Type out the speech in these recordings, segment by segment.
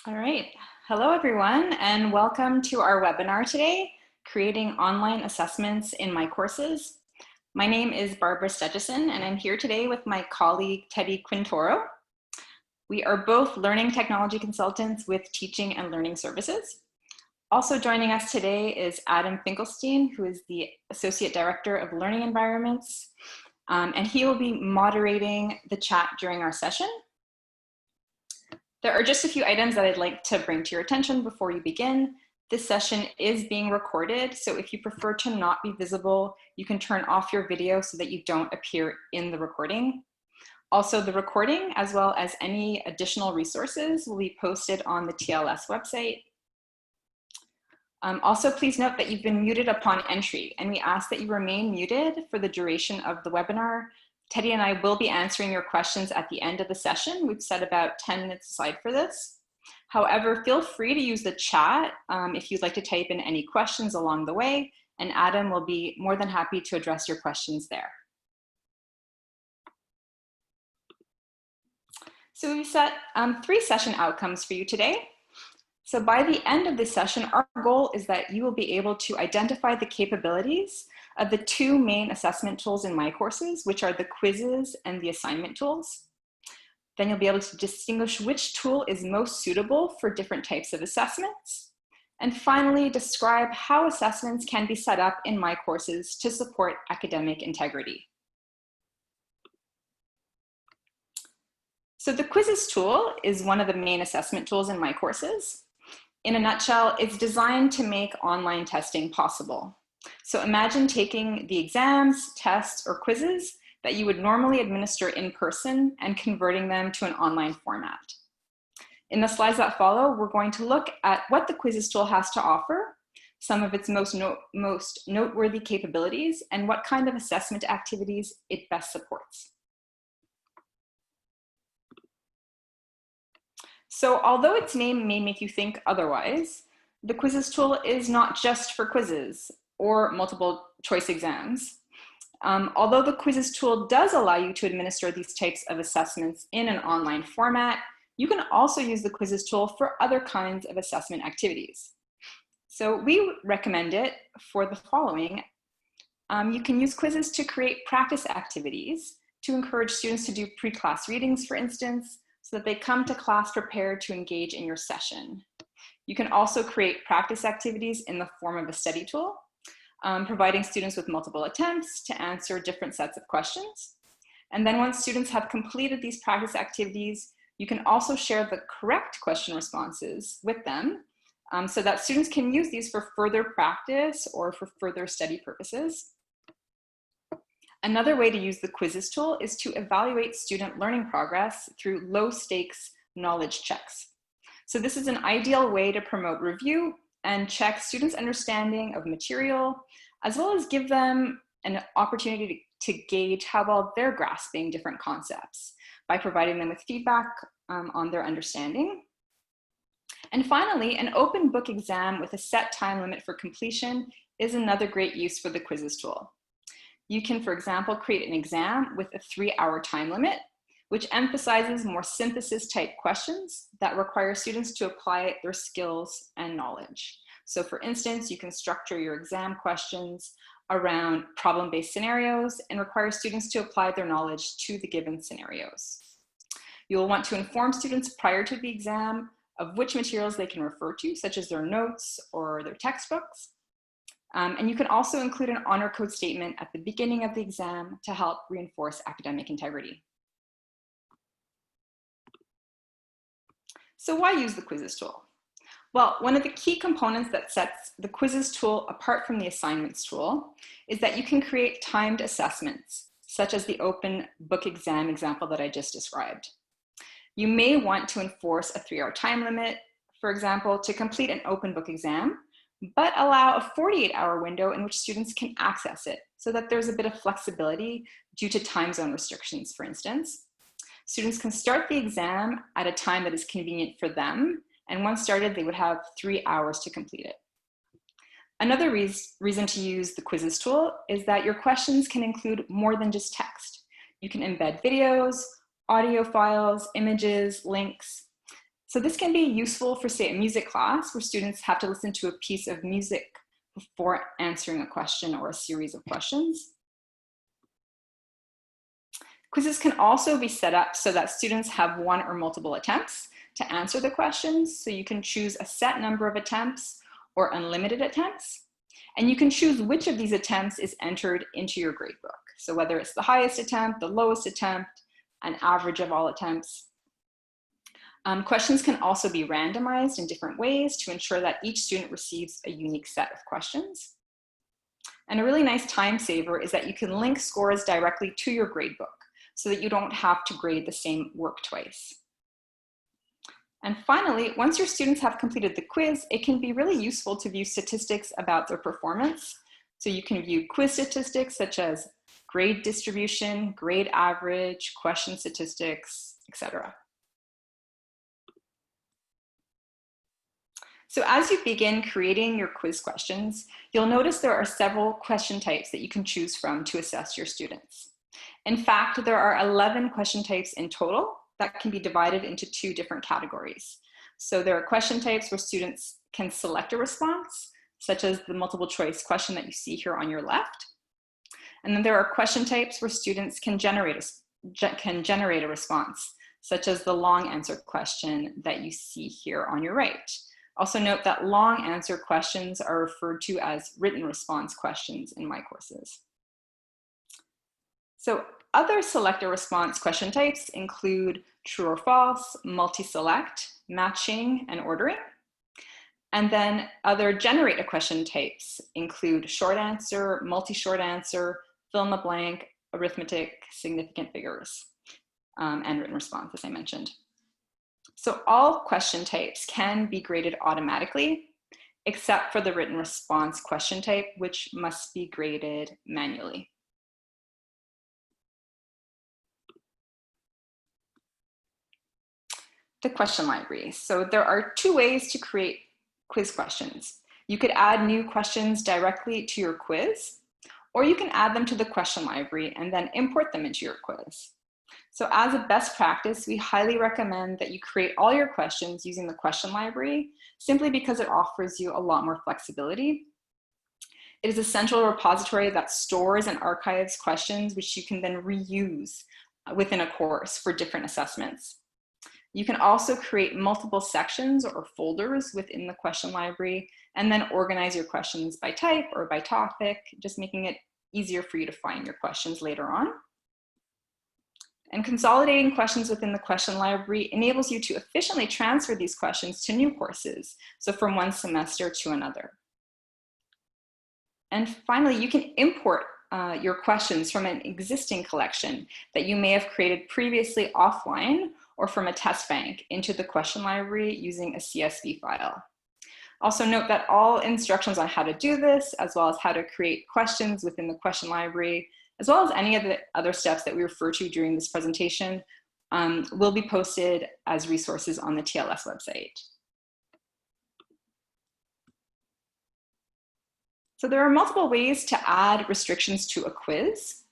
All right. Hello, everyone, and welcome to our webinar today, Creating Online Assessments in MyCourses. My name is Barbara Stetchison, and I'm here today with my colleague, Teddy Quintoro. We are both learning technology consultants with teaching and learning services. Also joining us today is Adam Finkelstein, who is the Associate Director of Learning Environments, and he will be moderating the chat during our session. There are just a few items that I'd like to bring to your attention before you begin. This session is being recorded, so if you prefer to not be visible, you can turn off your video so that you don't appear in the recording. Also, the recording, as well as any additional resources, will be posted on the TLS website. Also, please note that you've been muted upon entry, and we ask that you remain muted for the duration of the webinar. Teddy and I will be answering your questions at the end of the session. We've set about 10 minutes aside for this. However, feel free to use the chat if you'd like to type in any questions along the way, and Adam will be more than happy to address your questions there. So we've set 3 session outcomes for you today. So by the end of this session, our goal is that you will be able to identify the capabilities of the 2 main assessment tools in MyCourses, which are the quizzes and the assignment tools. Then you'll be able to distinguish which tool is most suitable for different types of assessments. And finally, describe how assessments can be set up in MyCourses to support academic integrity. So the quizzes tool is one of the main assessment tools in MyCourses. In a nutshell, it's designed to make online testing possible. So imagine taking the exams, tests, or quizzes that you would normally administer in person and converting them to an online format. In the slides that follow, we're going to look at what the quizzes tool has to offer, some of its most noteworthy capabilities, and what kind of assessment activities it best supports. So although its name may make you think otherwise, the quizzes tool is not just for quizzes or multiple choice exams. Although the quizzes tool does allow you to administer these types of assessments in an online format, you can also use the quizzes tool for other kinds of assessment activities. So we recommend it for the following. You can use quizzes to create practice activities to encourage students to do pre-class readings, for instance, so that they come to class prepared to engage in your session. You can also create practice activities in the form of a study tool, providing students with multiple attempts to answer different sets of questions. And then once students have completed these practice activities, you can also share the correct question responses with them so that students can use these for further practice or for further study purposes. Another way to use the quizzes tool is to evaluate student learning progress through low-stakes knowledge checks. So this is an ideal way to promote review and check students' understanding of material, as well as give them an opportunity to gauge how well they're grasping different concepts by providing them with feedback on their understanding. And finally, an open book exam with a set time limit for completion is another great use for the quizzes tool. You can, for example, create an exam with a 3-hour time limit, which emphasizes more synthesis type questions that require students to apply their skills and knowledge. So for instance, you can structure your exam questions around problem-based scenarios and require students to apply their knowledge to the given scenarios. You'll want to inform students prior to the exam of which materials they can refer to, such as their notes or their textbooks. And you can also include an honor code statement at the beginning of the exam to help reinforce academic integrity. So why use the quizzes tool? Well, one of the key components that sets the quizzes tool apart from the assignments tool is that you can create timed assessments, such as the open book exam example that I just described. You may want to enforce a 3-hour time limit, for example, to complete an open book exam, but allow a 48-hour window in which students can access it so that there's a bit of flexibility due to time zone restrictions, for instance. Students can start the exam at a time that is convenient for them, and once started, they would have 3 hours to complete it. Another reason to use the quizzes tool is that your questions can include more than just text. You can embed videos, audio files, images, links, So this can be useful for, say, a music class where students have to listen to a piece of music before answering a question or a series of questions. Quizzes can also be set up so that students have one or multiple attempts to answer the questions. So you can choose a set number of attempts or unlimited attempts. And you can choose which of these attempts is entered into your gradebook. So whether it's the highest attempt, the lowest attempt, an average of all attempts. Questions can also be randomized in different ways to ensure that each student receives a unique set of questions. And a really nice time saver is that you can link scores directly to your gradebook so that you don't have to grade the same work twice. And finally, once your students have completed the quiz, it can be really useful to view statistics about their performance. So you can view quiz statistics such as grade distribution, grade average, question statistics, etc. So as you begin creating your quiz questions, you'll notice there are several question types that you can choose from to assess your students. In fact, there are 11 question types in total that can be divided into 2 different categories. So there are question types where students can select a response, such as the multiple choice question that you see here on your left. And then there are question types where students can generate a response, such as the long answer question that you see here on your right. Also note that long answer questions are referred to as written response questions in MyCourses. So other selector response question types include true or false, multi-select, matching, and ordering. And then other generate a question types include short answer, multi-short answer, fill in the blank, arithmetic, significant figures, and written response, as I mentioned. So all question types can be graded automatically, except for the written response question type, which must be graded manually. The question library. So there are 2 ways to create quiz questions. You could add new questions directly to your quiz, or you can add them to the question library and then import them into your quiz. So as a best practice, we highly recommend that you create all your questions using the question library, simply because it offers you a lot more flexibility. It is a central repository that stores and archives questions which you can then reuse within a course for different assessments. You can also create multiple sections or folders within the question library and then organize your questions by type or by topic, just making it easier for you to find your questions later on. And consolidating questions within the question library enables you to efficiently transfer these questions to new courses, so from one semester to another. And finally, you can import your questions from an existing collection that you may have created previously offline or from a test bank into the question library using a CSV file. Also note that all instructions on how to do this, as well as how to create questions within the question library, as well as any of the other steps that we refer to during this presentation, will be posted as resources on the TLS website. So there are multiple ways to add restrictions to a quiz.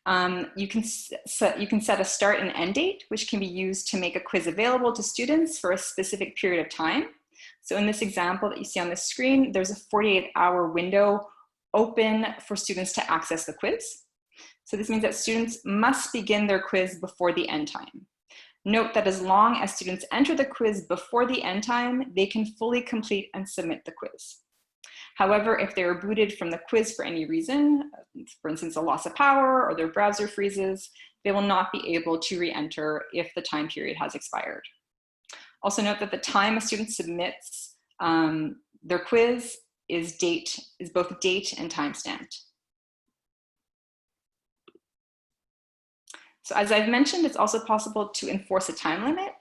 You can set a start and end date, which can be used to make a quiz available to students for a specific period of time. So in this example that you see on the screen, there's a 48-hour window open for students to access the quiz. So this means that students must begin their quiz before the end time. Note that as long as students enter the quiz before the end time, they can fully complete and submit the quiz. However, if they are booted from the quiz for any reason, for instance, a loss of power or their browser freezes, they will not be able to re-enter if the time period has expired. Also note that the time a student submits their quiz is both date and time stamped. So as I've mentioned, it's also possible to enforce a time limit.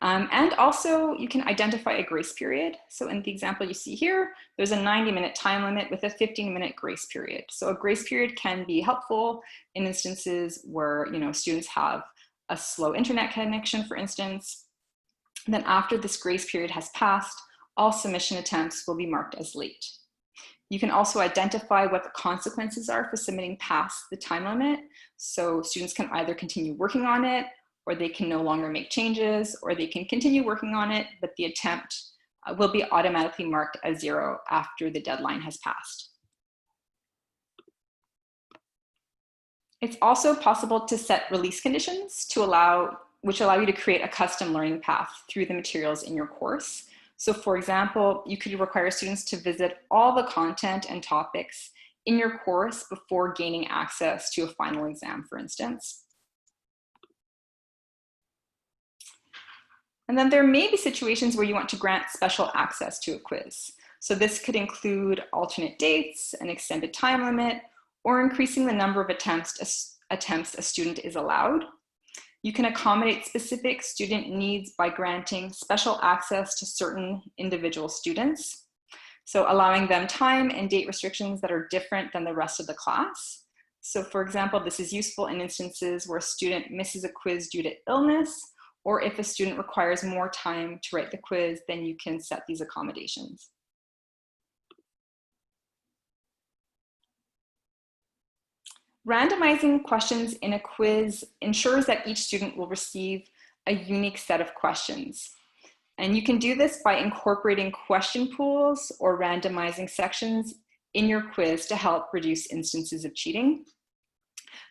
And also you can identify a grace period. So in the example you see here, there's a 90-minute time limit with a 15-minute grace period. So a grace period can be helpful in instances where students have a slow internet connection, for instance. Then after this grace period has passed, all submission attempts will be marked as late. You can also identify what the consequences are for submitting past the time limit. So students can either continue working on it or they can no longer make changes, or they can continue working on it, but the attempt will be automatically marked as 0 after the deadline has passed. It's also possible to set release conditions which allow you to create a custom learning path through the materials in your course. So for example, you could require students to visit all the content and topics in your course before gaining access to a final exam, for instance. And then there may be situations where you want to grant special access to a quiz. So this could include alternate dates, an extended time limit, or increasing the number of attempts a student is allowed. You can accommodate specific student needs by granting special access to certain individual students. So allowing them time and date restrictions that are different than the rest of the class. So for example, this is useful in instances where a student misses a quiz due to illness, or if a student requires more time to write the quiz, then you can set these accommodations. Randomizing questions in a quiz ensures that each student will receive a unique set of questions. And you can do this by incorporating question pools or randomizing sections in your quiz to help reduce instances of cheating.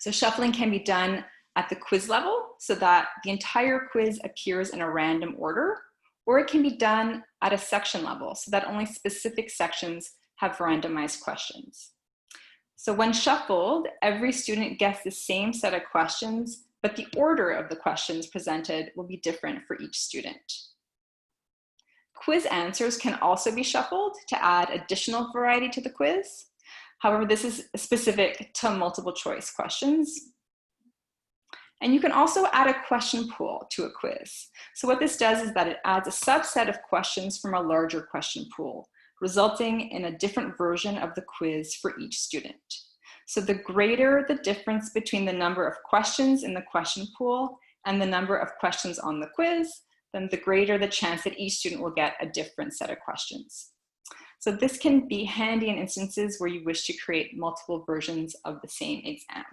So shuffling can be done at the quiz level so that the entire quiz appears in a random order, or it can be done at a section level so that only specific sections have randomized questions. So when shuffled, every student gets the same set of questions, but the order of the questions presented will be different for each student. Quiz answers can also be shuffled to add additional variety to the quiz. However, this is specific to multiple choice questions. And you can also add a question pool to a quiz. So what this does is that it adds a subset of questions from a larger question pool, resulting in a different version of the quiz for each student. So the greater the difference between the number of questions in the question pool and the number of questions on the quiz, then the greater the chance that each student will get a different set of questions. So this can be handy in instances where you wish to create multiple versions of the same exam.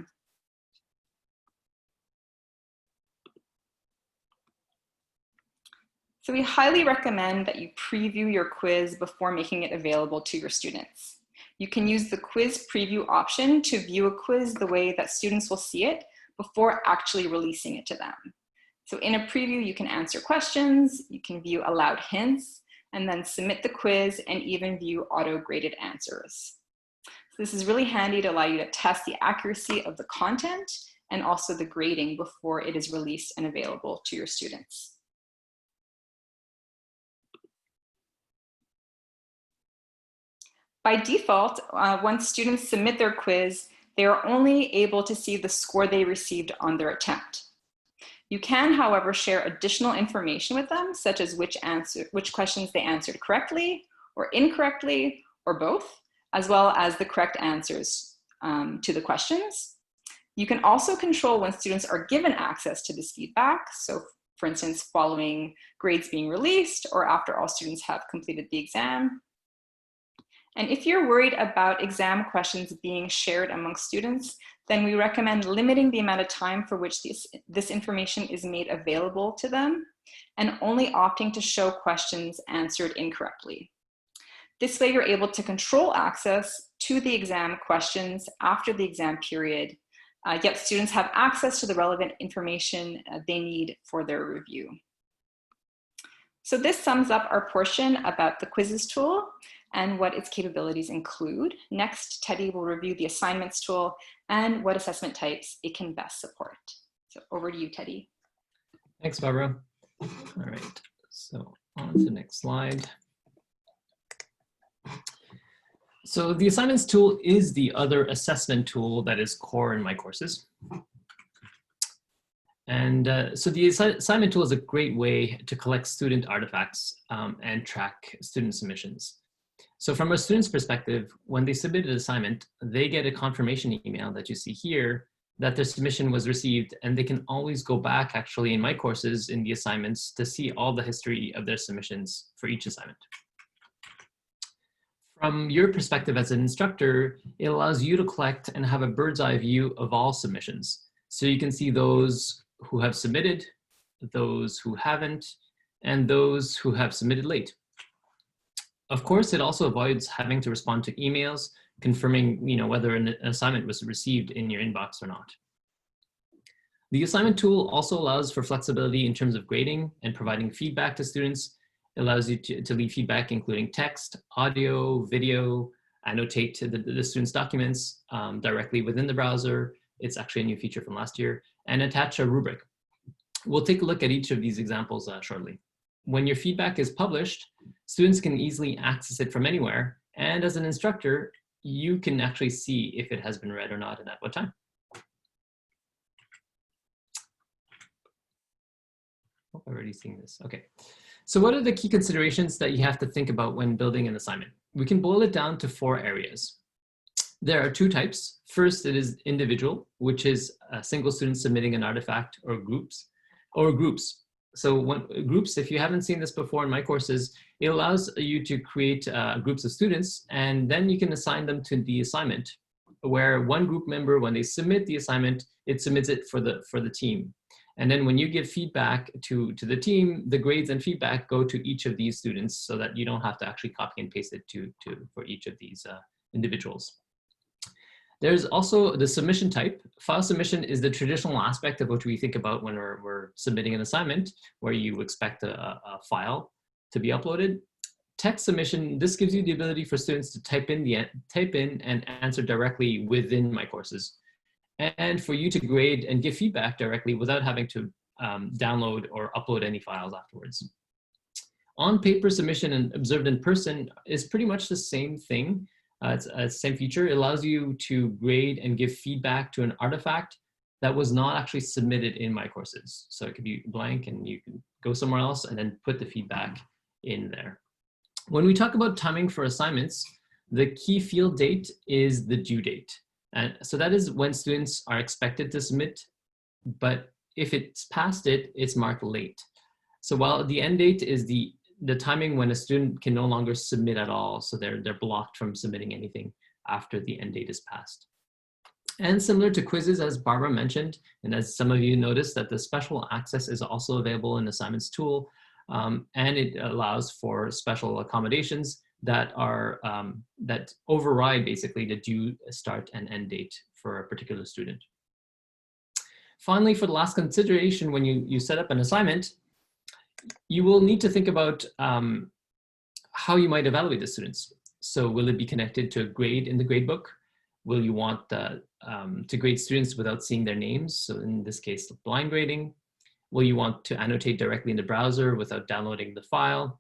So we highly recommend that you preview your quiz before making it available to your students. You can use the quiz preview option to view a quiz the way that students will see it before actually releasing it to them. So in a preview, you can answer questions, you can view allowed hints, and then submit the quiz and even view auto-graded answers. So this is really handy to allow you to test the accuracy of the content and also the grading before it is released and available to your students. By default, once students submit their quiz, they are only able to see the score they received on their attempt. You can, however, share additional information with them, such as which questions they answered correctly or incorrectly, or both, as well as the correct answers to the questions. You can also control when students are given access to this feedback. So for instance, following grades being released or after all students have completed the exam. And if you're worried about exam questions being shared among students, then we recommend limiting the amount of time for which this information is made available to them and only opting to show questions answered incorrectly. This way you're able to control access to the exam questions after the exam period, yet students have access to the relevant information they need for their review. So this sums up our portion about the quizzes tool and what its capabilities include. Next, Teddy will review the assignments tool and what assessment types it can best support. So over to you, Teddy. Thanks, Barbara. All right, so on to the next slide. So the assignments tool is the other assessment tool that is core in MyCourses. And so the assignment tool is a great way to collect student artifacts and track student submissions. So from a student's perspective, when they submit an assignment, they get a confirmation email that you see here that their submission was received, and they can always go back actually in MyCourses in the assignments to see all the history of their submissions for each assignment. From your perspective as an instructor, it allows you to collect and have a bird's eye view of all submissions. So you can see those who have submitted, those who haven't, and those who have submitted late. Of course, it also avoids having to respond to emails confirming whether an assignment was received in your inbox or not. The assignment tool also allows for flexibility in terms of grading and providing feedback to students. It allows you to leave feedback including text, audio, video, annotate the students' documents directly within the browser. It's actually a new feature from last year, and attach a rubric. We'll take a look at each of these examples shortly. When your feedback is published, students can easily access it from anywhere, and as an instructor, you can actually see if it has been read or not and at what time. Oh, I've already seen this. Okay. So what are the key considerations that you have to think about when building an assignment? We can boil it down to 4 areas. There are 2 types. First, it is individual, which is a single student submitting an artifact or groups. So groups, if you haven't seen this before in MyCourses, it allows you to create groups of students, and then you can assign them to the assignment, where one group member, when they submit the assignment, it submits it for the team. And then when you give feedback to the team, the grades and feedback go to each of these students so that you don't have to actually copy and paste it for each of these individuals. There's also the submission type. File submission is the traditional aspect of what we think about when we're submitting an assignment, where you expect a file to be uploaded. Text submission, this gives you the ability for students to type in and answer directly within MyCourses, and for you to grade and give feedback directly without having to download or upload any files afterwards. On-paper submission and observed in person is pretty much the same thing. It's the same feature. It allows you to grade and give feedback to an artifact that was not actually submitted in MyCourses. So it could be blank and you can go somewhere else and then put the feedback in there. When we talk about timing for assignments, the key field date is the due date. And so that is when students are expected to submit, but if it's past it, it's marked late. So while the end date is the timing when a student can no longer submit at all, so they're blocked from submitting anything after the end date is passed. And similar to quizzes, as Barbara mentioned, and as some of you noticed, that the special access is also available in the assignments tool, and it allows for special accommodations that are that override basically the due start and end date for a particular student. Finally, for the last consideration, when you set up an assignment, you will need to think about how you might evaluate the students. So will it be connected to a grade in the gradebook? Will you want to grade students without seeing their names? So in this case, blind grading. Will you want to annotate directly in the browser without downloading the file?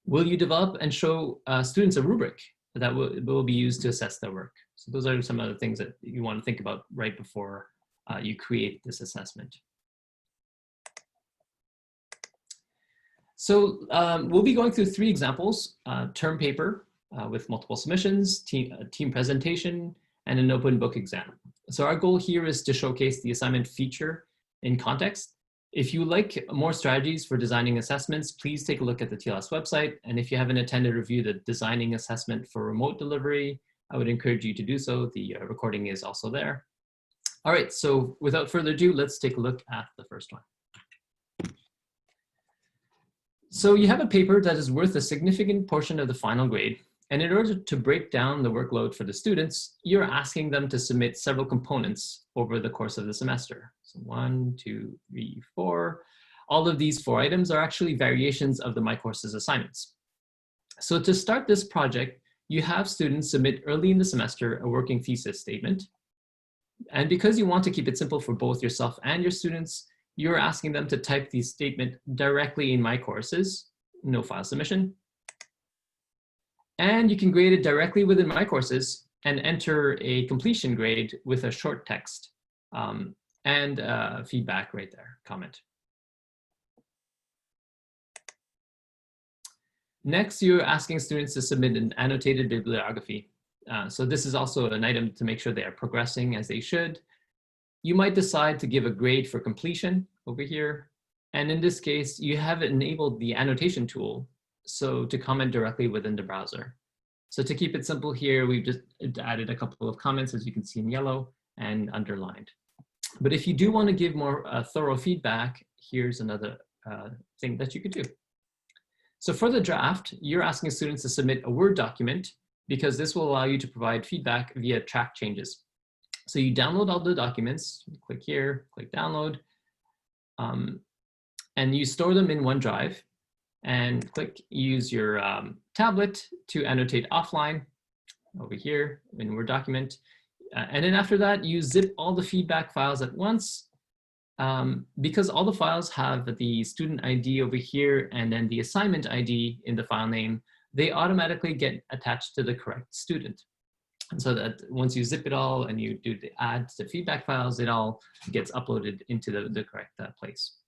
Will you develop and show students a rubric that will be used to assess their work? So those are some of the things that you want to think about right before you create this assessment. So we'll be going through 3 examples: term paper with multiple submissions, team presentation, and an open book exam. So our goal here is to showcase the assignment feature in context. If you like more strategies for designing assessments, please take a look at the TLS website. And if you haven't attended or reviewed the designing assessment for remote delivery, I would encourage you to do so. The recording is also there. All right, so without further ado, let's take a look at the first one. So you have a paper that is worth a significant portion of the final grade. And in order to break down the workload for the students, you're asking them to submit several components over the course of the semester. So 1, 2, 3, 4. All of these 4 items are actually variations of the MyCourses assignments. So to start this project, you have students submit early in the semester a working thesis statement. And because you want to keep it simple for both yourself and your students, you're asking them to type the statement directly in MyCourses, no file submission. And you can grade it directly within MyCourses and enter a completion grade with a short text and feedback right there, comment. Next, you're asking students to submit an annotated bibliography. So this is also an item to make sure they are progressing as they should. You might decide to give a grade for completion over here. And in this case, you have enabled the annotation tool, so to comment directly within the browser. So to keep it simple here, we've just added a couple of comments, as you can see in yellow and underlined. But if you do want to give more thorough feedback, here's another thing that you could do. So for the draft, you're asking students to submit a Word document because this will allow you to provide feedback via track changes. So you download all the documents, click here, click download, and you store them in OneDrive and use your tablet to annotate offline over here in Word document. And then after that, you zip all the feedback files at once. Because all the files have the student ID over here and then the assignment ID in the file name, they automatically get attached to the correct student. And so that once you zip it all and you do the add to feedback files, it all gets uploaded into the correct place.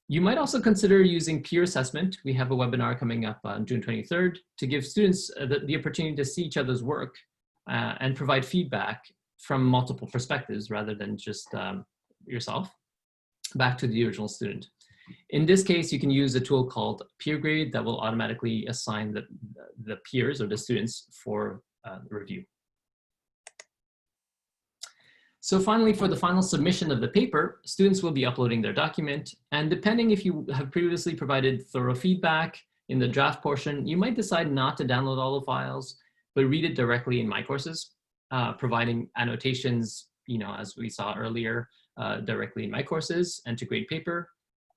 You might also consider using peer assessment. We have a webinar coming up on June 23rd to give students the opportunity to see each other's work and provide feedback from multiple perspectives rather than just yourself back to the original student. In this case, you can use a tool called Peer Grade that will automatically assign the peers or the students for review. So finally, for the final submission of the paper, students will be uploading their document. And depending if you have previously provided thorough feedback in the draft portion, you might decide not to download all the files, but read it directly in MyCourses, providing annotations, as we saw earlier, directly in MyCourses and to grade paper.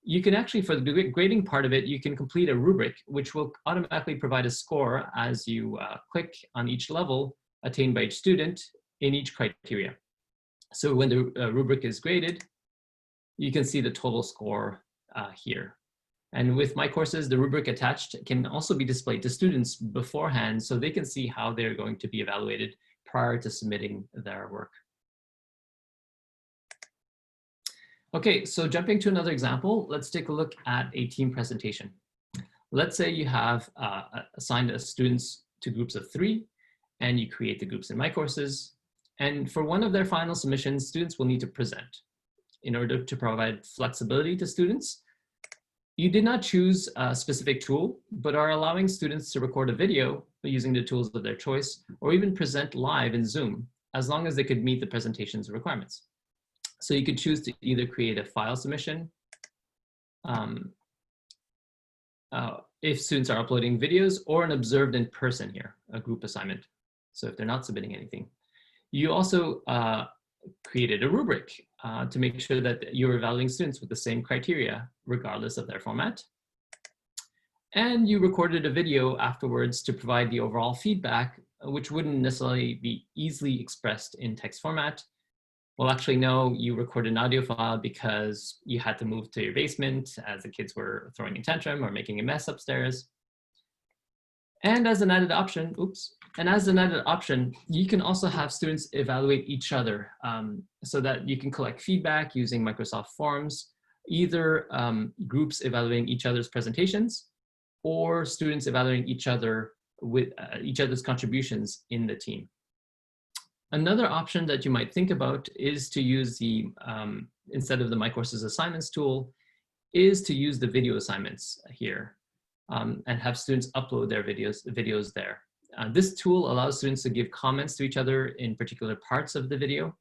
You can actually, for the grading part of it, you can complete a rubric, which will automatically provide a score as you click on each level attained by each student in each criteria. So when the rubric is graded, you can see the total score here. And with MyCourses, the rubric attached can also be displayed to students beforehand so they can see how they're going to be evaluated prior to submitting their work. Okay, so jumping to another example, let's take a look at a team presentation. Let's say you have assigned students to groups of 3, and you create the groups in MyCourses. And for one of their final submissions, students will need to present. In order to provide flexibility to students, you did not choose a specific tool, but are allowing students to record a video using the tools of their choice, or even present live in Zoom, as long as they could meet the presentation's requirements. So you could choose to either create a file submission, if students are uploading videos, or an observed in person here, a group assignment. So if they're not submitting anything. You also created a rubric to make sure that you're evaluating students with the same criteria, regardless of their format. And you recorded a video afterwards to provide the overall feedback, which wouldn't necessarily be easily expressed in text format. Well, actually, no, you recorded an audio file because you had to move to your basement as the kids were throwing a tantrum or making a mess upstairs. And as an added option, you can also have students evaluate each other so that you can collect feedback using Microsoft Forms, either groups evaluating each other's presentations or students evaluating each other with each other's contributions in the team. Another option that you might think about is to use the, instead of the MyCourses assignments tool, is to use the video assignments here. And have students upload their videos there. This tool allows students to give comments to each other in particular parts of the video,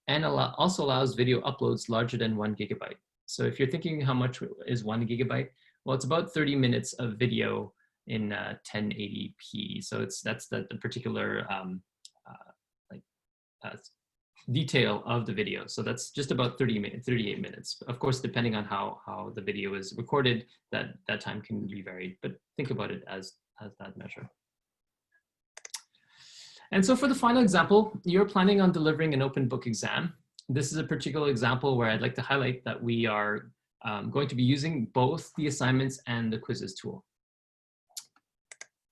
and also allows video uploads larger than 1 gigabyte. So if you're thinking how much is 1 gigabyte, well, it's about 30 minutes of video in 1080p. So that's the particular detail of the video. So that's just about 38 minutes. Of course, depending on how the video is recorded, that time can be varied, but think about it as that measure. And so for the final example, you're planning on delivering an open book exam. This is a particular example where I'd like to highlight that we are going to be using both the assignments and the quizzes tool.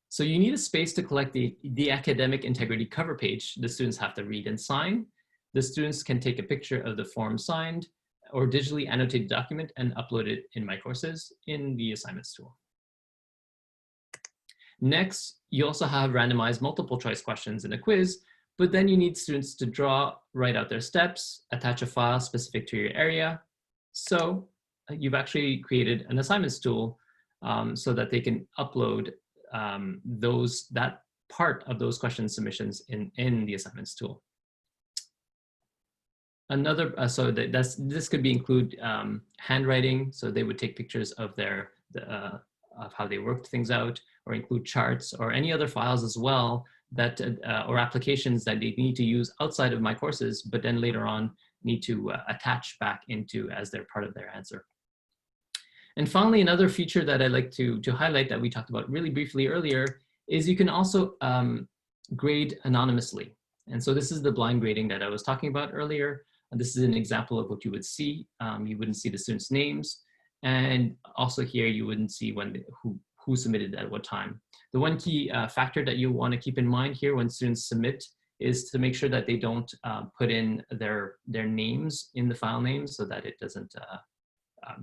So you need a space to collect the academic integrity cover page the students have to read and sign. The students can take a picture of the form signed or digitally annotate the document and upload it in MyCourses in the assignments tool. Next, you also have randomized multiple choice questions in a quiz, but then you need students to write out their steps, attach a file specific to your area. So you've actually created an assignments tool so that they can upload that part of those question submissions in the assignments tool. this could be include handwriting. So they would take pictures of of how they worked things out, or include charts or any other files as well that or applications that they need to use outside of MyCourses, but then later on need to attach back into as they're part of their answer. And finally, another feature that I'd like to highlight that we talked about really briefly earlier is you can also grade anonymously. And so this is the blind grading that I was talking about earlier. And this is an example of what you would see. You wouldn't see the students' names. And also here, you wouldn't see who submitted at what time. The one key factor that you want to keep in mind here when students submit is to make sure that they don't put in their names in the file name so that it doesn't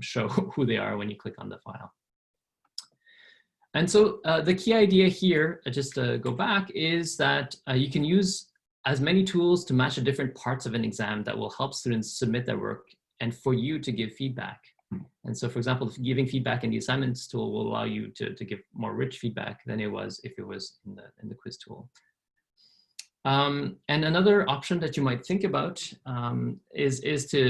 show who they are when you click on the file. And so the key idea here, just to go back, is that you can use as many tools to match the different parts of an exam that will help students submit their work and for you to give feedback. And so, for example, giving feedback in the assignments tool will allow you to give more rich feedback than it was if it was in the quiz tool. And another option that you might think about is if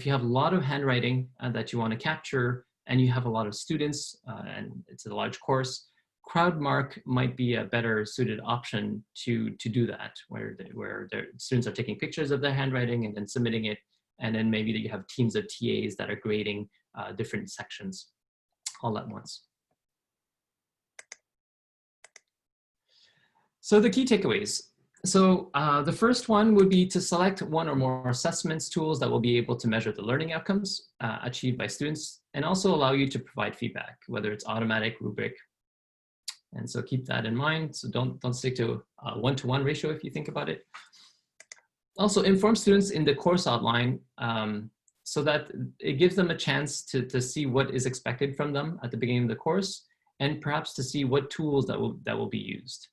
you have a lot of handwriting that you want to capture and you have a lot of students and it's a large course, CrowdMark might be a better suited option to do that, where the students are taking pictures of their handwriting and then submitting it. And then maybe you have teams of TAs that are grading different sections all at once. So the key takeaways. So the first one would be to select one or more assessments tools that will be able to measure the learning outcomes achieved by students and also allow you to provide feedback, whether it's automatic, rubric. And so keep that in mind. So don't stick to a 1-to-1 ratio if you think about it. Also inform students in the course outline so that it gives them a chance to see what is expected from them at the beginning of the course and perhaps to see what tools that will be used.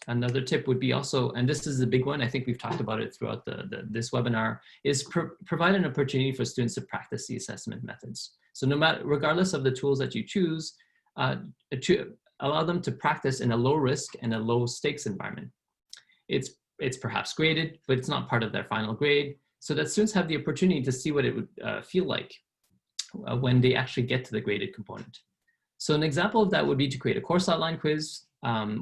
Another tip would be also, and this is the big one, I think we've talked about it throughout this webinar, is provide an opportunity for students to practice the assessment methods. So regardless of the tools that you choose, to allow them to practice in a low risk and a low stakes environment. It's perhaps graded, but it's not part of their final grade, so that students have the opportunity to see what it would feel like when they actually get to the graded component. So an example of that would be to create a course outline quiz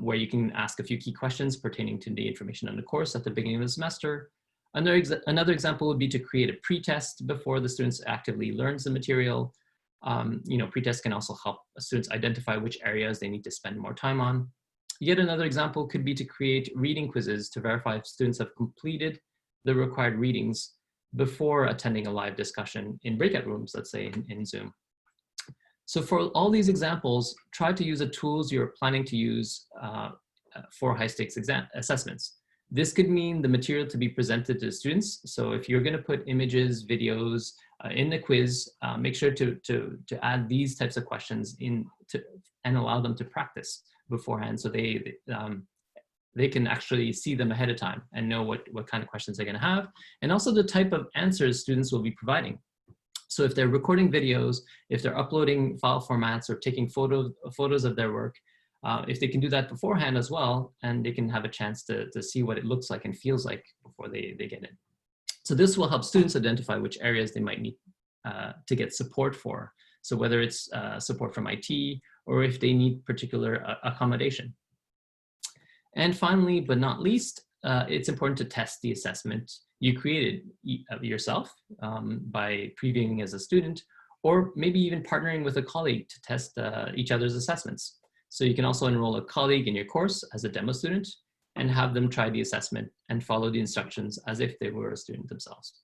where you can ask a few key questions pertaining to the information on the course at the beginning of the semester. Another example would be to create a pretest before the students actively learns the material. Pretest can also help students identify which areas they need to spend more time on. Yet another example could be to create reading quizzes to verify if students have completed the required readings before attending a live discussion in breakout rooms, let's say in Zoom. So for all these examples, try to use the tools you're planning to use for high stakes assessments. This could mean the material to be presented to students. So if you're going to put images, videos in the quiz, make sure to add these types of questions in and allow them to practice beforehand, so they can actually see them ahead of time and know what kind of questions they're going to have, and also the type of answers students will be providing. So if they're recording videos, if they're uploading file formats or taking photos of their work, if they can do that beforehand as well, and they can have a chance to see what it looks like and feels like before they get in. So this will help students identify which areas they might need to get support for. So whether it's support from IT or if they need particular accommodation. And finally, but not least, it's important to test the assessment you created yourself by previewing as a student, or maybe even partnering with a colleague to test each other's assessments. So you can also enroll a colleague in your course as a demo student and have them try the assessment and follow the instructions as if they were a student themselves.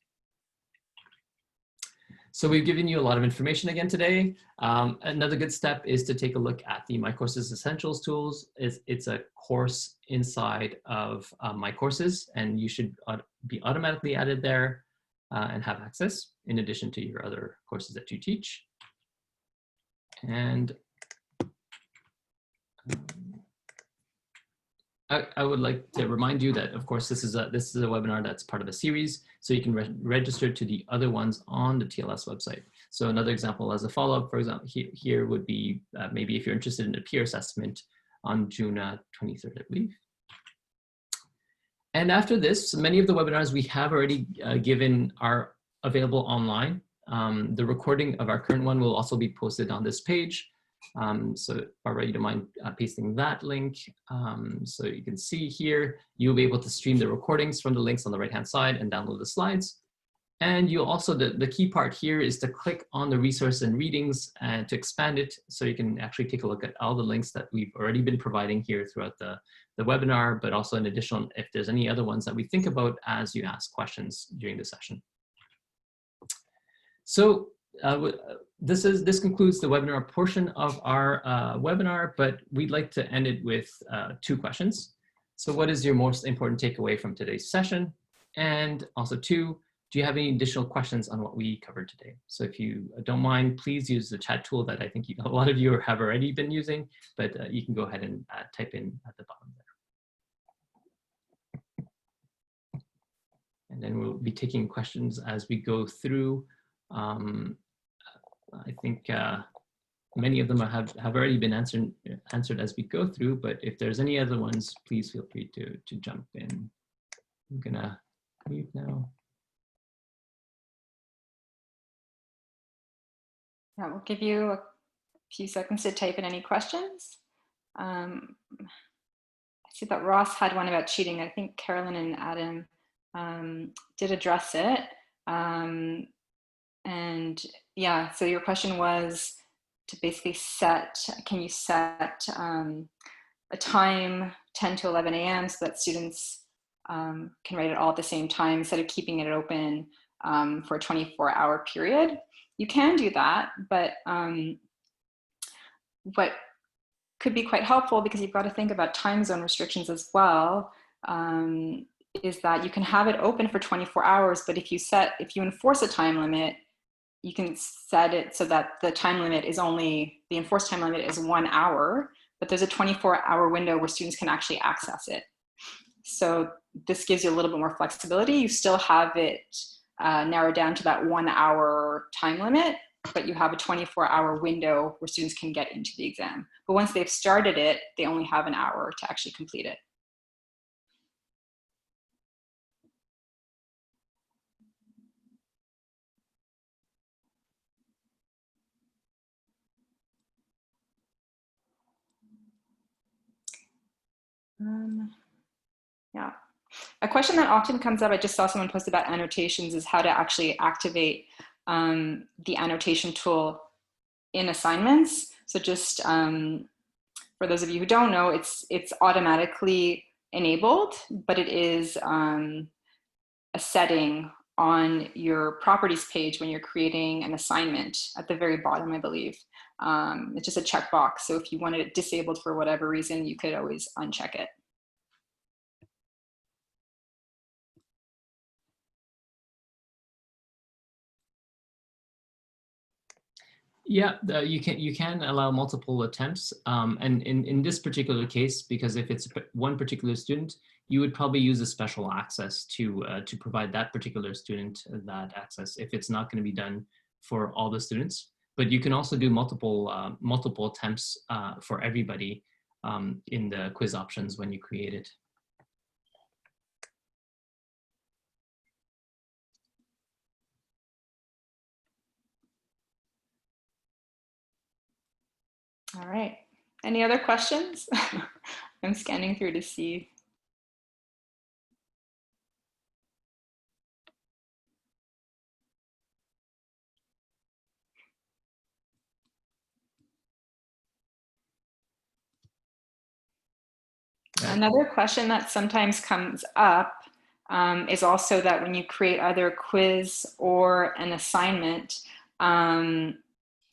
So we've given you a lot of information again today. Another good step is to take a look at the MyCourses Essentials tools. It's a course inside of MyCourses, and you should be automatically added there and have access in addition to your other courses that you teach. And I would like to remind you that, of course, this is a webinar that's part of a series, so you can register to the other ones on the TLS website. So another example as a follow-up, for example, here would be maybe if you're interested in a peer assessment on June 23rd, I believe. And after this, many of the webinars we have already given are available online. The recording of our current one will also be posted on this page. So already don't mind pasting that link. So you can see here, you'll be able to stream the recordings from the links on the right-hand side and download the slides. And you'll also, the key part here is to click on the resource and readings and to expand it so you can actually take a look at all the links that we've already been providing here throughout the webinar, but also in addition, if there's any other ones that we think about as you ask questions during the session. So this concludes the webinar portion of our webinar, but we'd like to end it with 2 questions. So what is your most important takeaway from today's session? And also 2, do you have any additional questions on what we covered today? So if you don't mind, please use the chat tool that I think a lot of you have already been using, but you can go ahead and type in at the bottom there. And then we'll be taking questions as we go through. I think many of them have already been answered as we go through, but if there's any other ones, please feel free to jump in. I'm gonna mute now. Yeah, we'll give you a few seconds to type in any questions. I see that Ross had one about cheating. I think Carolyn and Adam did address it. And yeah, so your question was to basically can you set a time 10 to 11 a.m. so that students can write it all at the same time instead of keeping it open for a 24-hour period? You can do that, but what could be quite helpful, because you've got to think about time zone restrictions as well, is that you can have it open for 24 hours, but if you enforce a time limit, you can set it so that the enforced time limit is 1 hour, but there's a 24-hour window where students can actually access it. So this gives you a little bit more flexibility. You still have it narrowed down to that 1 hour time limit, but you have a 24-hour window where students can get into the exam. But once they've started it, they only have an hour to actually complete it. Yeah. A question that often comes up, I just saw someone post about annotations, is how to actually activate the annotation tool in assignments. So just for those of you who don't know, it's automatically enabled, but it is a setting on your properties page when you're creating an assignment at the very bottom, I believe. It's just a checkbox. So if you wanted it disabled for whatever reason, you could always uncheck it. Yeah, you can allow multiple attempts, and in this particular case, because if it's one particular student, you would probably use a special access to provide that particular student that access if it's not going to be done for all the students. But you can also do multiple attempts for everybody in the quiz options when you create it. All right. Any other questions? I'm scanning through to see. Another question that sometimes comes up is also that when you create either a quiz or an assignment,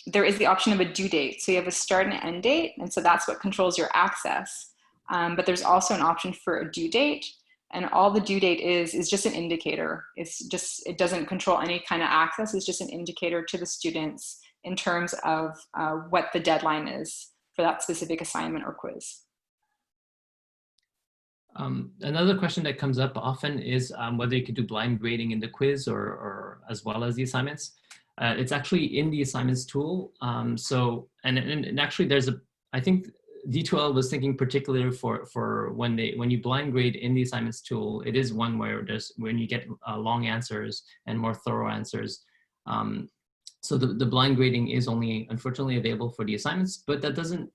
there is the option of a due date. So you have a start and an end date, and so that's what controls your access. But there's also an option for a due date, and all the due date is just an indicator. It doesn't control any kind of access. It's just an indicator to the students in terms of what the deadline is for that specific assignment or quiz. Another question that comes up often is whether you could do blind grading in the quiz or as well as the assignments. It's actually in the assignments tool. And actually there's I think D2L was thinking particularly for when you blind grade in the assignments tool, it is one where when you get long answers and more thorough answers. So the blind grading is only unfortunately available for the assignments, but that doesn't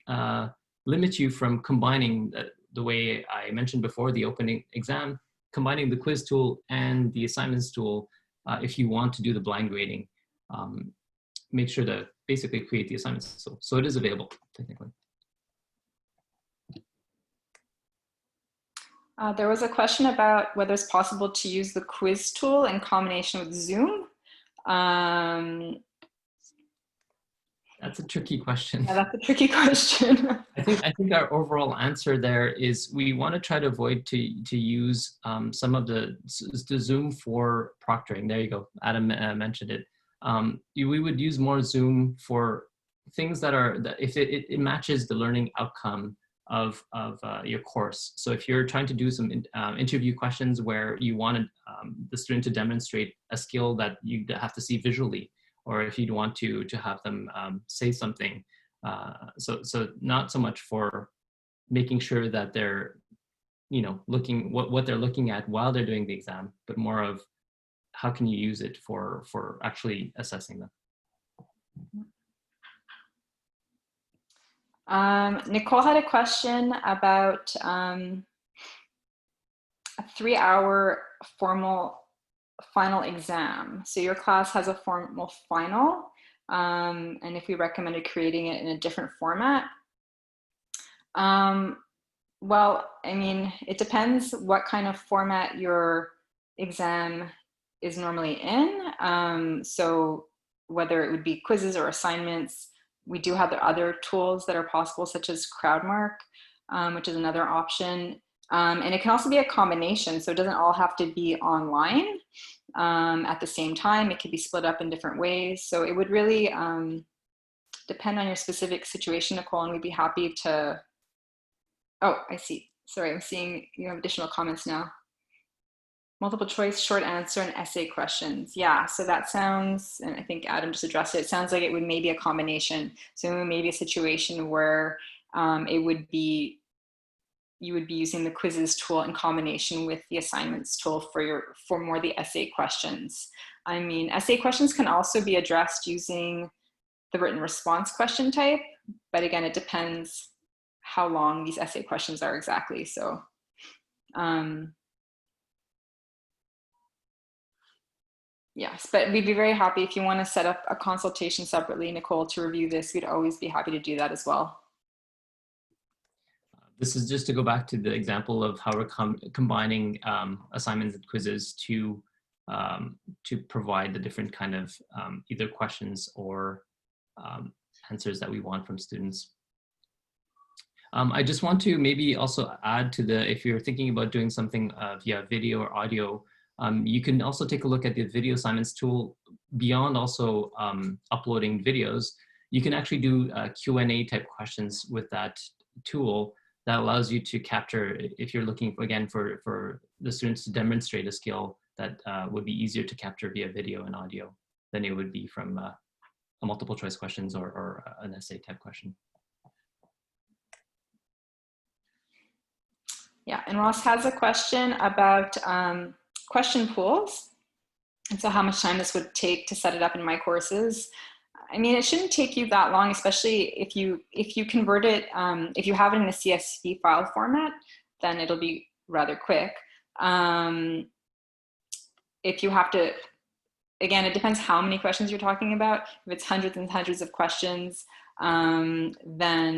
limit you from combining the way I mentioned before, the opening exam, combining the quiz tool and the assignments tool if you want to do the blind grading. Make sure to basically create the assignments tool. So it is available technically. There was a question about whether it's possible to use the quiz tool in combination with Zoom. That's a tricky question. Yeah, that's a tricky question. I think our overall answer there is we want to try to avoid to use some of the Zoom for proctoring. There you go. Adam mentioned it. We would use more Zoom for things that if it matches the learning outcome of your course. So if you're trying to do some interview questions where you wanted the student to demonstrate a skill that you have to see visually, or if you'd want to have them say something. So not so much for making sure that they're, looking what they're looking at while they're doing the exam, but more of how can you use it for actually assessing them. Nicole had a question about a 3-hour formal final exam. So your class has a formal final, and if we recommended creating it in a different format. Well, I mean, it depends what kind of format your exam is normally in. So whether it would be quizzes or assignments, we do have the other tools that are possible, such as Crowdmark, which is another option. And it can also be a combination, so it doesn't all have to be online at the same time. It could be split up in different ways. So it would really depend on your specific situation, Nicole, and we'd be happy to, oh, I see. Sorry, I'm seeing you have additional comments now. Multiple choice, short answer, and essay questions. Yeah, so that sounds, and I think Adam just addressed it, it sounds like it would maybe a combination. So maybe a situation where it would be, you would be using the quizzes tool in combination with the assignments tool for more the essay questions. I mean, essay questions can also be addressed using the written response question type, but again, it depends how long these essay questions are exactly. So, yes, but we'd be very happy if you want to set up a consultation separately, Nicole, to review this. We'd always be happy to do that as well. This is just to go back to the example of how we're combining assignments and quizzes to provide the different kind of either questions or answers that we want from students. I just want to maybe also add to if you're thinking about doing something via video or audio, you can also take a look at the video assignments tool. Beyond also uploading videos, you can actually do Q&A type questions with that tool that allows you to capture, if you're looking again for the students to demonstrate a skill that would be easier to capture via video and audio than it would be from a multiple choice questions or an essay type question. Yeah, and Ross has a question about question pools. And so how much time this would take to set it up in MyCourses. I mean, it shouldn't take you that long, especially if you convert it, if you have it in a CSV file format, then it'll be rather quick. If you have to, again, it depends how many questions you're talking about. If it's hundreds and hundreds of questions, then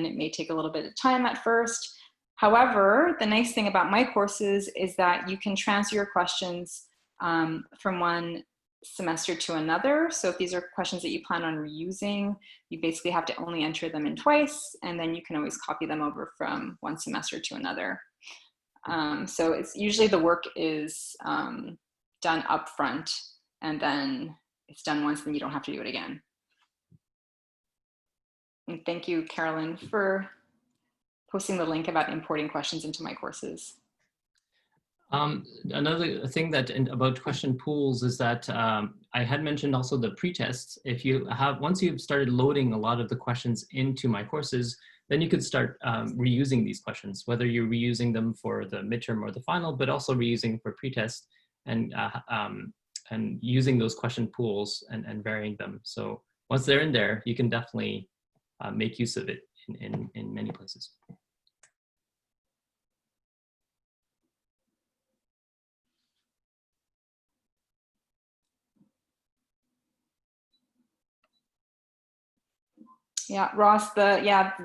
it may take a little bit of time at first. However, the nice thing about MyCourses is that you can transfer your questions from one semester to another. So if these are questions that you plan on reusing, you basically have to only enter them in twice, and then you can always copy them over from one semester to another. So it's usually the work is done up front, and then it's done once, then you don't have to do it again. And thank you, Carolyn, for posting the link about importing questions into MyCourses. Another thing about question pools is that I had mentioned also the pre-tests. If you have, once you've started loading a lot of the questions into MyCourses, then you could start reusing these questions, whether you're reusing them for the midterm or the final, but also reusing for pretest and using those question pools and varying them. So once they're in there, you can definitely make use of it in many places. Yeah, Ross, the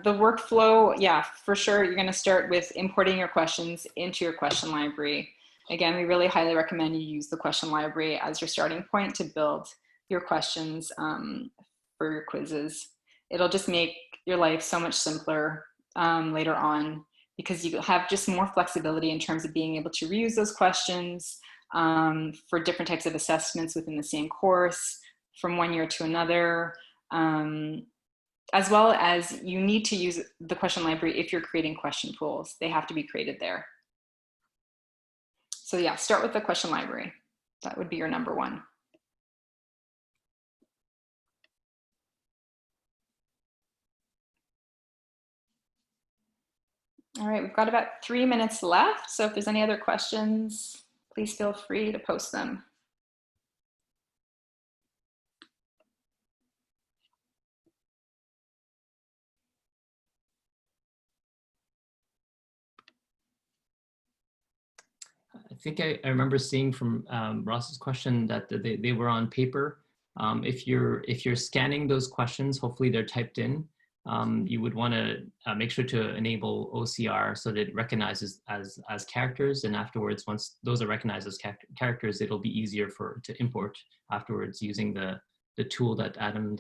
workflow, yeah, for sure. You're going to start with importing your questions into your question library. Again, we really highly recommend you use the question library as your starting point to build your questions for your quizzes. It'll just make your life so much simpler later on, because you have just more flexibility in terms of being able to reuse those questions for different types of assessments within the same course from one year to another. As well as you need to use the question library if you're creating question pools. They have to be created there. So yeah, start with the question library. That would be your number one. All right, we've got about 3 minutes left. So if there's any other questions, please feel free to post them. I think I remember seeing from Ross's question that they were on paper. If you're scanning those questions, hopefully they're typed in. You would want to make sure to enable OCR so that it recognizes as characters, and afterwards, once those are recognized as characters, it'll be easier to import afterwards using the tool that Adam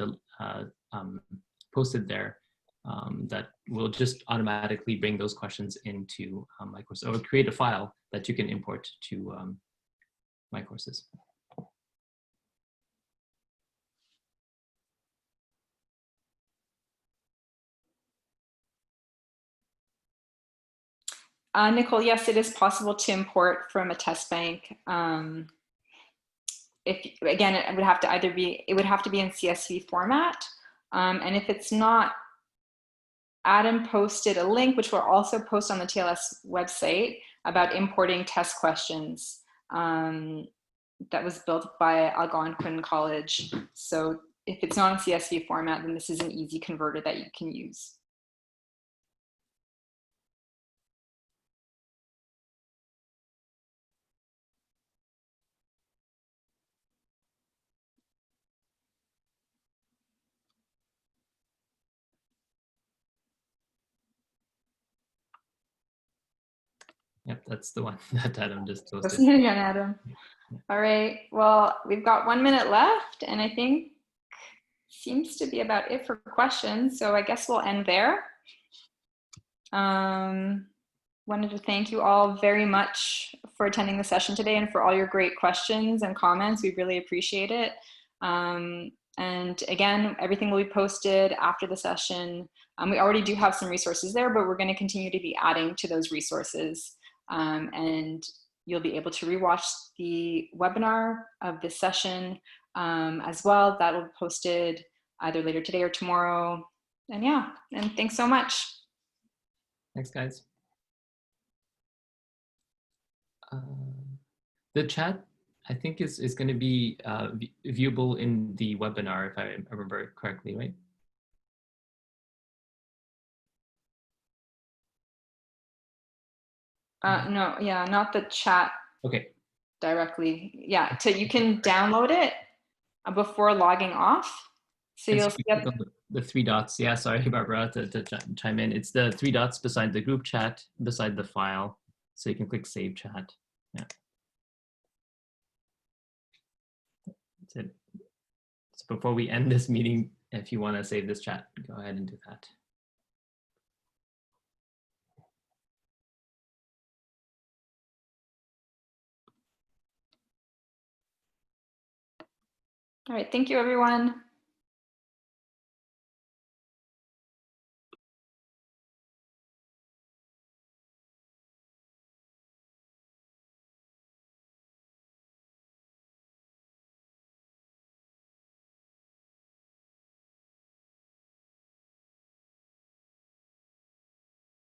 posted there. That will just automatically bring those questions into MyCourses, or create a file that you can import to MyCourses. Nicole, yes, it is possible to import from a test bank. If again, it would have to be in CSV format, and if it's not, Adam posted a link, which we'll also post on the TLS website, about importing test questions that was built by Algonquin College. So if it's not in CSV format, then this is an easy converter that you can use. Yep, that's the one that Adam just posted. Again, Adam. All right, well, we've got 1 minute left, and I think seems to be about it for questions. So I guess we'll end there. Wanted to thank you all very much for attending the session today and for all your great questions and comments. We really appreciate it. And again, everything will be posted after the session. We already do have some resources there, but we're going to continue to be adding to those resources. And you'll be able to rewatch the webinar of this session as well. That will be posted either later today or tomorrow. And yeah, and thanks so much. Thanks, guys. The chat, I think, is going to be viewable in the webinar, if I remember correctly, right? No, yeah, not the chat. Okay. Directly, yeah. So you can download it before logging off. So you'll see the 3 dots. Yeah, sorry, Barbara, to chime in. It's the 3 dots beside the group chat, beside the file. So you can click Save Chat. Yeah. That's it. So before we end this meeting, if you want to save this chat, go ahead and do that. All right, thank you, everyone.